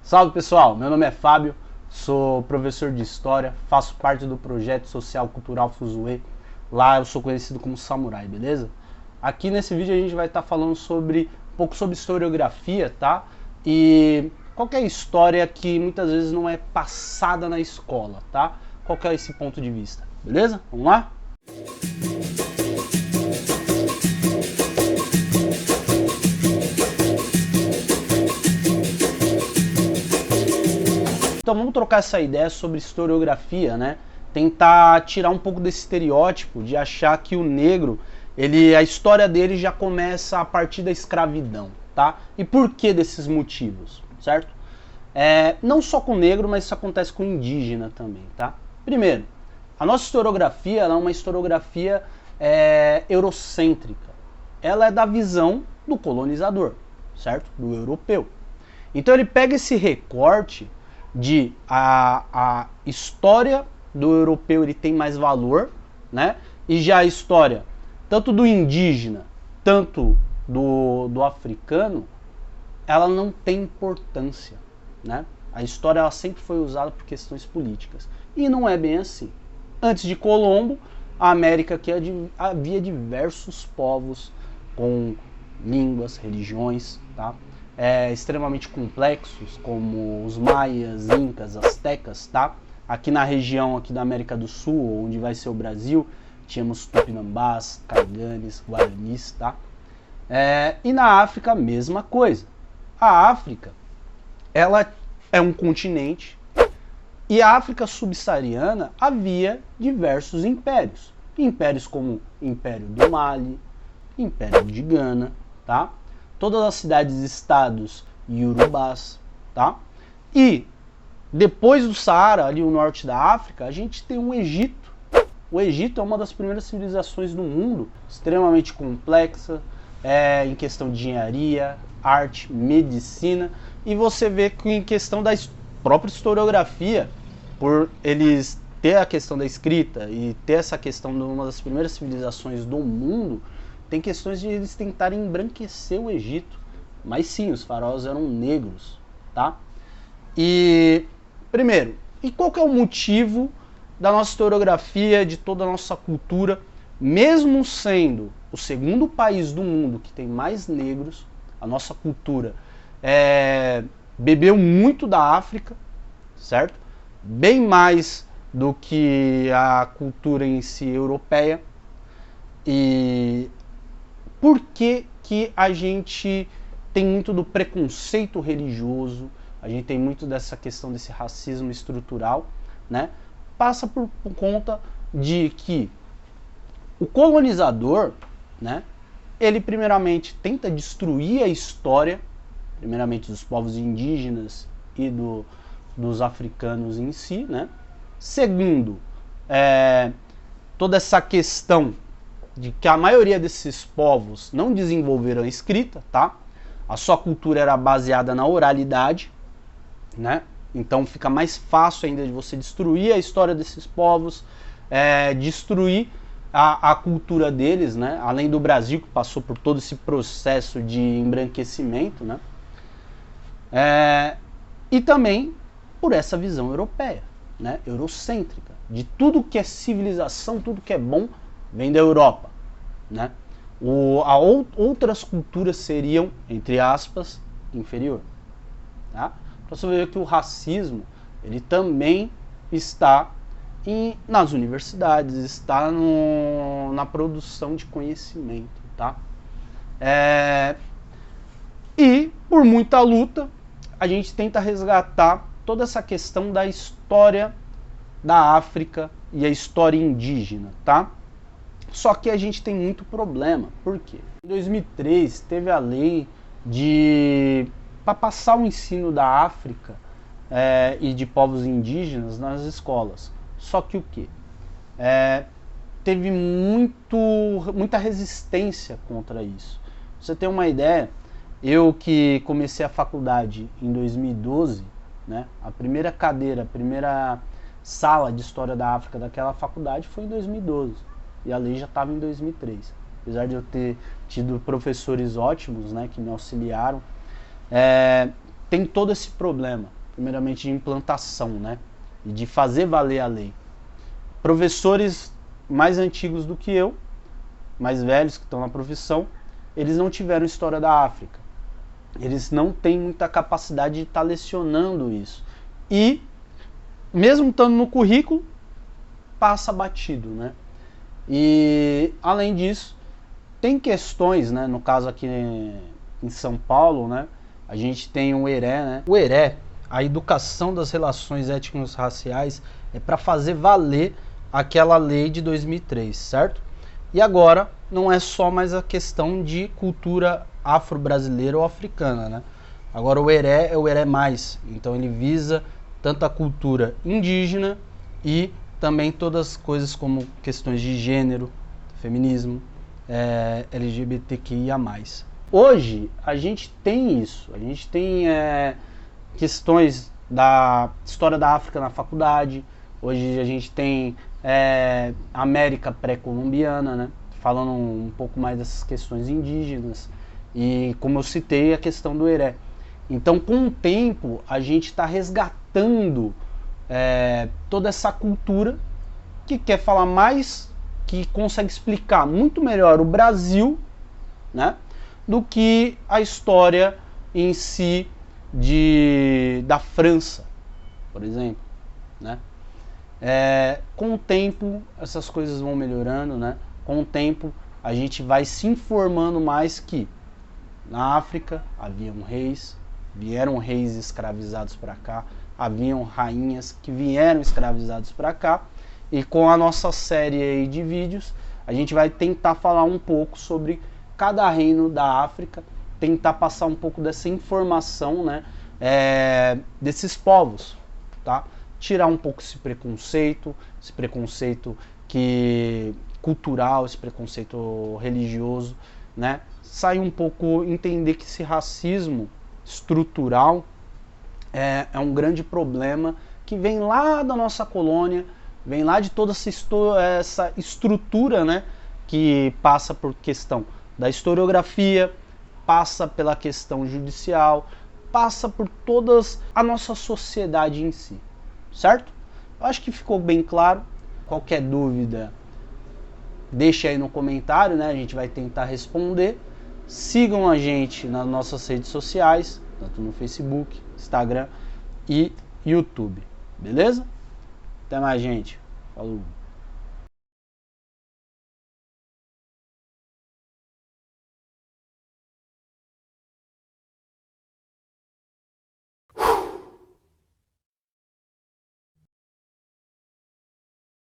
Salve pessoal, meu nome é Fábio, sou professor de História, faço parte do projeto social cultural Fuzue. Lá eu sou conhecido como Samurai, beleza? Aqui nesse vídeo a gente vai estar falando um pouco sobre historiografia, tá? E qualquer história que muitas vezes não é passada na escola, tá? Qual que é esse ponto de vista, beleza? Vamos lá? Então vamos trocar essa ideia sobre historiografia, né? Tentar tirar um pouco desse estereótipo de achar que o negro, a história dele já começa a partir da escravidão, tá? E por que desses motivos, certo? Não só com o negro, mas isso acontece com o indígena também, tá? Primeiro, a nossa historiografia ela é uma historiografia eurocêntrica. Ela é da visão do colonizador, certo? Do europeu. Então ele pega esse recorte de a história do europeu ele tem mais valor, né? E já a história tanto do indígena, tanto do africano, ela não tem importância, né? A história ela sempre foi usada por questões políticas. E não é bem assim. Antes de Colombo, a América aqui havia diversos povos com línguas, religiões, tá? Extremamente complexos, como os maias, incas, astecas, tá? Aqui na região aqui da América do Sul, onde vai ser o Brasil, tínhamos tupinambás, caiganes, guaranis, tá? E na África, a mesma coisa. A África, ela é um continente, e a África subsaariana havia diversos impérios. Impérios como o Império do Mali, Império de Gana, tá? Todas as cidades-estados iorubás, tá? E depois do Saara, ali no norte da África, a gente tem o Egito. O Egito é uma das primeiras civilizações do mundo, extremamente complexa, em questão de engenharia, arte, medicina, e você vê que em questão da própria historiografia, por eles ter a questão da escrita e ter essa questão de uma das primeiras civilizações do mundo, tem questões de eles tentarem embranquecer o Egito. Mas sim, os faraós eram negros, tá? E, primeiro, e qual que é o motivo da nossa historiografia, de toda a nossa cultura, mesmo sendo o segundo país do mundo que tem mais negros, a nossa cultura bebeu muito da África, certo? Bem mais do que a cultura em si europeia. E por que que a gente tem muito do preconceito religioso, a gente tem muito dessa questão desse racismo estrutural, né? Passa por conta de que o colonizador, né, ele primeiramente tenta destruir a história, primeiramente dos povos indígenas e dos africanos em si, né? Segundo, toda essa questão de que a maioria desses povos não desenvolveram a escrita, tá? A sua cultura era baseada na oralidade, né? Então fica mais fácil ainda de você destruir a história desses povos, destruir a cultura deles, né? Além do Brasil, que passou por todo esse processo de embranquecimento, né? E também por essa visão europeia, né? Eurocêntrica, de tudo que é civilização, tudo que é bom, vem da Europa, né? Outras culturas seriam, entre aspas, inferior, tá? Então você vê que o racismo, ele também está nas universidades, está na produção de conhecimento, tá? E por muita luta, a gente tenta resgatar toda essa questão da história da África e a história indígena, tá? Só que a gente tem muito problema. Por quê? Em 2003 teve a lei para passar o ensino da África e de povos indígenas nas escolas. Só que o quê? Teve muita resistência contra isso. Pra você ter uma ideia, eu que comecei a faculdade em 2012, né, a primeira cadeira, a primeira sala de História da África daquela faculdade foi em 2012. E a lei já estava em 2003. Apesar de eu ter tido professores ótimos, né, que me auxiliaram, tem todo esse problema, primeiramente de implantação, né? E de fazer valer a lei. Professores mais antigos do que eu, mais velhos que estão na profissão, eles não tiveram história da África. Eles não têm muita capacidade de estar lecionando isso. E, mesmo estando no currículo, passa batido, né? E, além disso, tem questões, né? No caso aqui em São Paulo, né? A gente tem o ERE, né? O ERE, a Educação das Relações Étnico-Raciais, é para fazer valer aquela lei de 2003, certo? E agora não é só mais a questão de cultura afro-brasileira ou africana, né? Agora o ERE é o ERE+, então ele visa tanto a cultura indígena e também todas as coisas como questões de gênero, feminismo, LGBTQIA+. Hoje a gente tem isso, a gente tem questões da história da África na faculdade, hoje a gente tem América pré-colombiana, né? Falando um pouco mais dessas questões indígenas e, como eu citei, a questão do ERE. Então, com o tempo, a gente está resgatando toda essa cultura que quer falar mais, que consegue explicar muito melhor o Brasil, né, do que a história em si da França, por exemplo, né? Com o tempo essas coisas vão melhorando, né? Com o tempo a gente vai se informando mais que na África haviam reis, vieram reis escravizados para cá, haviam rainhas que vieram escravizados para cá, e com a nossa série aí de vídeos a gente vai tentar falar um pouco sobre cada reino da África, tentar passar um pouco dessa informação, né, desses povos, tá? Tirar um pouco esse preconceito cultural, esse preconceito religioso, né? Sair um pouco, entender que esse racismo estrutural é um grande problema que vem lá da nossa colônia, vem lá de toda essa estrutura, né, que passa por questão da historiografia, passa pela questão judicial, passa por toda a nossa sociedade em si, certo? Eu acho que ficou bem claro. Qualquer dúvida, deixa aí no comentário, né? A gente vai tentar responder. Sigam a gente nas nossas redes sociais, tanto no Facebook, Instagram e YouTube, beleza? Até mais, gente. Falou!